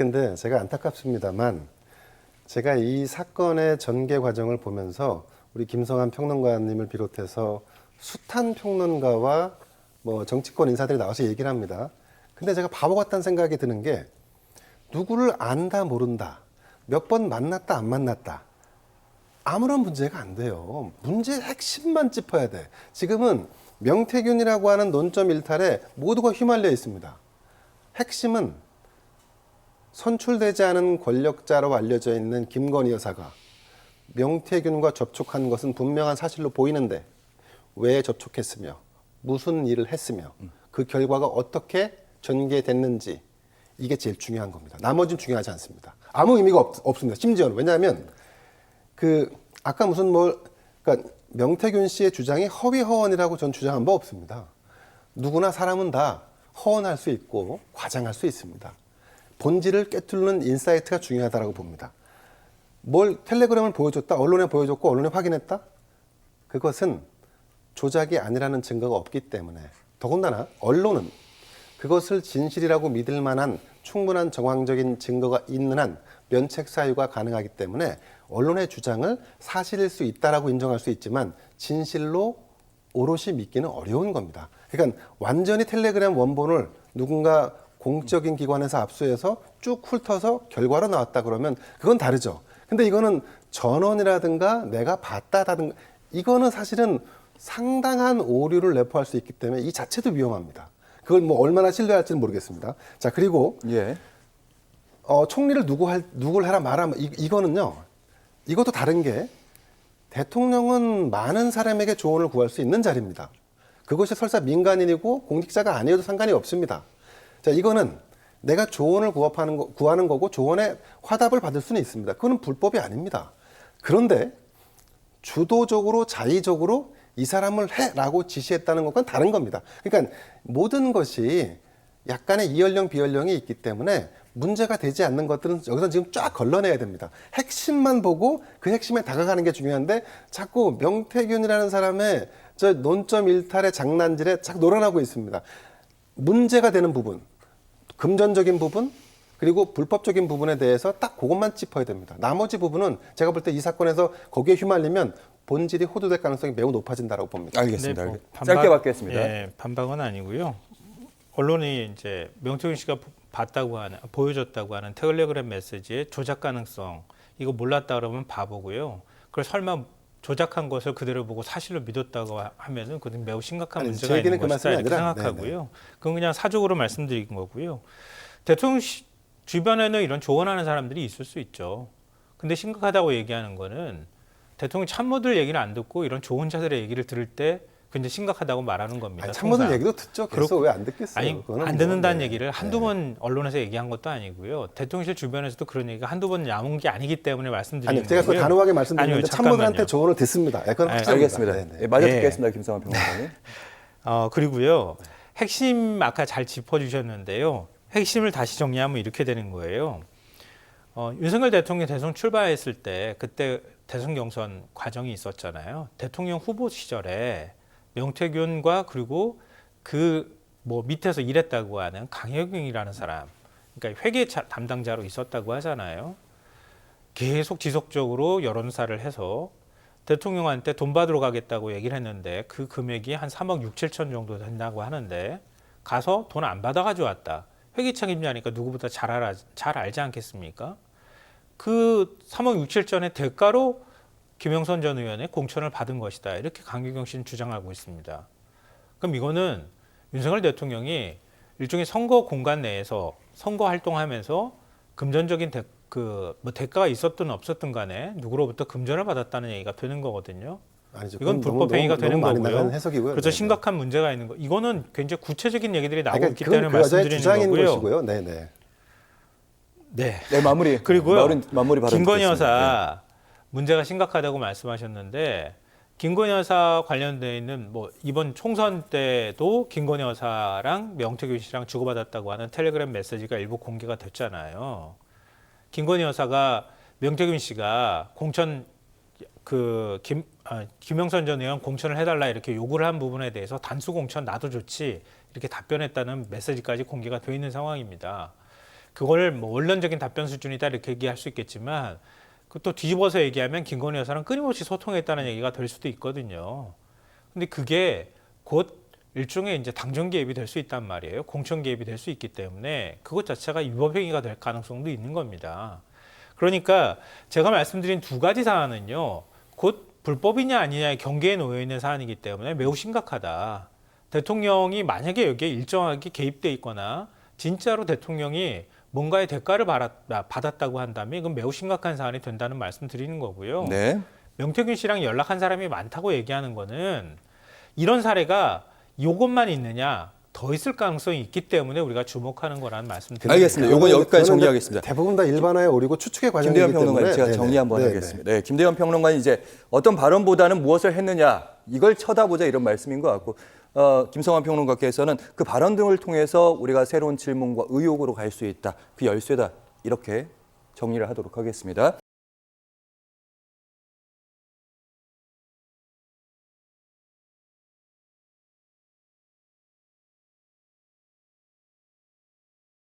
근데 제가 안타깝습니다만 제가 이 사건의 전개 과정을 보면서 우리 김성한 평론가님을 비롯해서 숱한 평론가와 뭐 정치권 인사들이 나와서 얘기를 합니다. 근데 제가 바보 같다는 생각이 드는 게 누구를 안다 모른다, 몇 번 만났다 안 만났다, 아무런 문제가 안 돼요. 문제의 핵심만 짚어야 돼. 지금은 명태균이라고 하는 논점 일탈에 모두가 휘말려 있습니다. 핵심은 선출되지 않은 권력자로 알려져 있는 김건희 여사가 명태균과 접촉한 것은 분명한 사실로 보이는데 왜 접촉했으며 무슨 일을 했으며 그 결과가 어떻게 전개됐는지 이게 제일 중요한 겁니다. 나머지는 중요하지 않습니다. 아무 의미가 없습니다. 심지어는 왜냐하면 아까 그러니까 명태균 씨의 주장이 허위 허언이라고 전 주장한 바 없습니다. 누구나 사람은 다 허언할 수 있고 과장할 수 있습니다. 본질을 꿰뚫는 인사이트가 중요하다고 봅니다. 텔레그램을 보여줬다, 언론에 보여줬고 언론에 확인했다? 그것은 조작이 아니라는 증거가 없기 때문에 더군다나 언론은 그것을 진실이라고 믿을 만한 충분한 정황적인 증거가 있는 한 면책 사유가 가능하기 때문에 언론의 주장을 사실일 수 있다라고 인정할 수 있지만 진실로 오롯이 믿기는 어려운 겁니다. 그러니까 완전히 텔레그램 원본을 누군가 공적인 기관에서 압수해서 쭉 훑어서 결과로 나왔다 그러면 그건 다르죠. 근데 이거는 전원이라든가 내가 봤다라든가 이거는 사실은 상당한 오류를 내포할 수 있기 때문에 이 자체도 위험합니다. 그걸 뭐 얼마나 신뢰할지는 모르겠습니다. 자, 그리고 예. 총리를 누굴 해라 말아 이거는요. 이것도 다른 게 대통령은 많은 사람에게 조언을 구할 수 있는 자리입니다. 그것이 설사 민간인이고 공직자가 아니어도 상관이 없습니다. 자, 이거는 내가 조언을 구하는 거고 조언에 화답을 받을 수는 있습니다. 그거는 불법이 아닙니다. 그런데 주도적으로 자의적으로 이 사람을 해라고 지시했다는 것과는 다른 겁니다. 그러니까 모든 것이 약간의 이연령 비연령이 있기 때문에 문제가 되지 않는 것들은 여기서 지금 쫙 걸러내야 됩니다. 핵심만 보고 그 핵심에 다가가는 게 중요한데 자꾸 명태균이라는 사람의 저 논점 일탈의 장난질에 자꾸 놀아나고 있습니다. 문제가 되는 부분, 금전적인 부분, 그리고 불법적인 부분에 대해서 딱 그것만 짚어야 됩니다. 나머지 부분은 제가 볼 때 이 사건에서 거기에 휘말리면 본질이 호도될 가능성이 매우 높아진다고 봅니다. 알겠습니다. 짧게 받겠습니다. 예, 반박은 아니고요. 언론이 이제 명태균 씨가 보여줬다고 하는 텔레그램 메시지의 조작 가능성 이거 몰랐다 그러면 바보고요. 그걸 설마 조작한 것을 그대로 보고 사실로 믿었다고 하면은 그건 매우 심각한 문제가 있는 것이다 이렇게 생각하고요. 네네. 그건 그냥 사적으로 말씀드린 거고요. 대통령 주변에는 이런 조언하는 사람들이 있을 수 있죠. 근데 심각하다고 얘기하는 거는 대통령 참모들 얘기를 안 듣고 이런 조언자들의 얘기를 들을 때 굉장히 심각하다고 말하는 겁니다. 아니, 참모들 얘기도 듣죠. 그래서 왜 안 듣겠어요? 아니, 안 듣는다는 얘기를 한두 번 언론에서 얘기한 것도 아니고요. 대통령실 주변에서도 그런 얘기가 한두 번 나온 게 아니기 때문에 말씀드리는 거고요. 제가 그 단호하게 말씀드리는데 참모들한테 조언을 듣습니다. 그건 알겠습니다. 네, 마저 듣겠습니다. 김성한 평론가님. 그리고요. 핵심 아까 잘 짚어주셨는데요. 핵심을 다시 정리하면 이렇게 되는 거예요. 윤석열 대통령이 대선 출마했을 때 그때 대선 경선 과정이 있었잖아요. 대통령 후보 시절에 명태균과 그리고 밑에서 일했다고 하는 강혜경이라는 사람, 그러니까 회계 담당자로 있었다고 하잖아요. 계속 지속적으로 여론사를 해서 대통령한테 돈 받으러 가겠다고 얘기를 했는데 그 금액이 한 3억 6, 7천 정도 된다고 하는데 가서 돈 안 받아가지고 왔다. 회계 책임자니까 누구보다 잘 알지 않겠습니까? 그 3억 6, 7천의 대가로 김영선 전 의원의 공천을 받은 것이다. 이렇게 강기경 씨는 주장하고 있습니다. 그럼 이거는 윤석열 대통령이 일종의 선거 공간 내에서 선거 활동하면서 금전적인 대가가 있었든 없었든 간에 누구로부터 금전을 받았다는 얘기가 되는 거거든요. 아니죠. 이건 불법 행위가 되는 거고요. 해석이고요. 그래서 네네. 심각한 문제가 있는 거. 이거는 굉장히 구체적인 얘기들이 나오고 있기 그건 때문에 그 여자의 말씀드리는 주장인 거고요. 것이고요. 네네. 네. 네, 마무리. 그리고요. 마무리 발언 김건희 듣겠습니다. 여사 문제가 심각하다고 말씀하셨는데 김건희 여사 관련돼 있는 이번 총선 때도 김건희 여사랑 명태균 씨랑 주고받았다고 하는 텔레그램 메시지가 일부 공개가 됐잖아요. 김건희 여사가 명태균 씨가 공천 김영선 전 의원 공천을 해달라 이렇게 요구를 한 부분에 대해서 단수 공천 나도 좋지 이렇게 답변했다는 메시지까지 공개가 돼 있는 상황입니다. 그걸 뭐 원론적인 답변 수준이다 이렇게 얘기할 수 있겠지만 그또 뒤집어서 얘기하면 김건희 여사랑 끊임없이 소통했다는 얘기가 될 수도 있거든요. 근데 그게 곧 일종의 이제 당정 개입이 될 수 있단 말이에요. 공천 개입이 될 수 있기 때문에 그것 자체가 위법 행위가 될 가능성도 있는 겁니다. 그러니까 제가 말씀드린 두 가지 사안은요, 곧 불법이냐 아니냐의 경계에 놓여 있는 사안이기 때문에 매우 심각하다. 대통령이 만약에 여기에 일정하게 개입돼 있거나 진짜로 대통령이 뭔가의 대가를 받았다고 한다면 이건 매우 심각한 사안이 된다는 말씀 드리는 거고요. 네. 명태균 씨랑 연락한 사람이 많다고 얘기하는 거는 이런 사례가 이것만 있느냐 더 있을 가능성이 있기 때문에 우리가 주목하는 거라는 말씀 드립니다. 알겠습니다. 요건 여기까지 저는 정리하겠습니다. 대부분 다 일반화에 오리고 추측의 과정이기 김대현 때문에 평론가님 제가 네네. 정리 한번 네네. 하겠습니다. 네, 김대현 평론가는 이제 어떤 발언보다는 무엇을 했느냐 이걸 쳐다보자 이런 말씀인 것 같고 김성환 평론가께서는 그 발언 등을 통해서 우리가 새로운 질문과 의혹으로 갈 수 있다. 그 열쇠다. 이렇게 정리를 하도록 하겠습니다.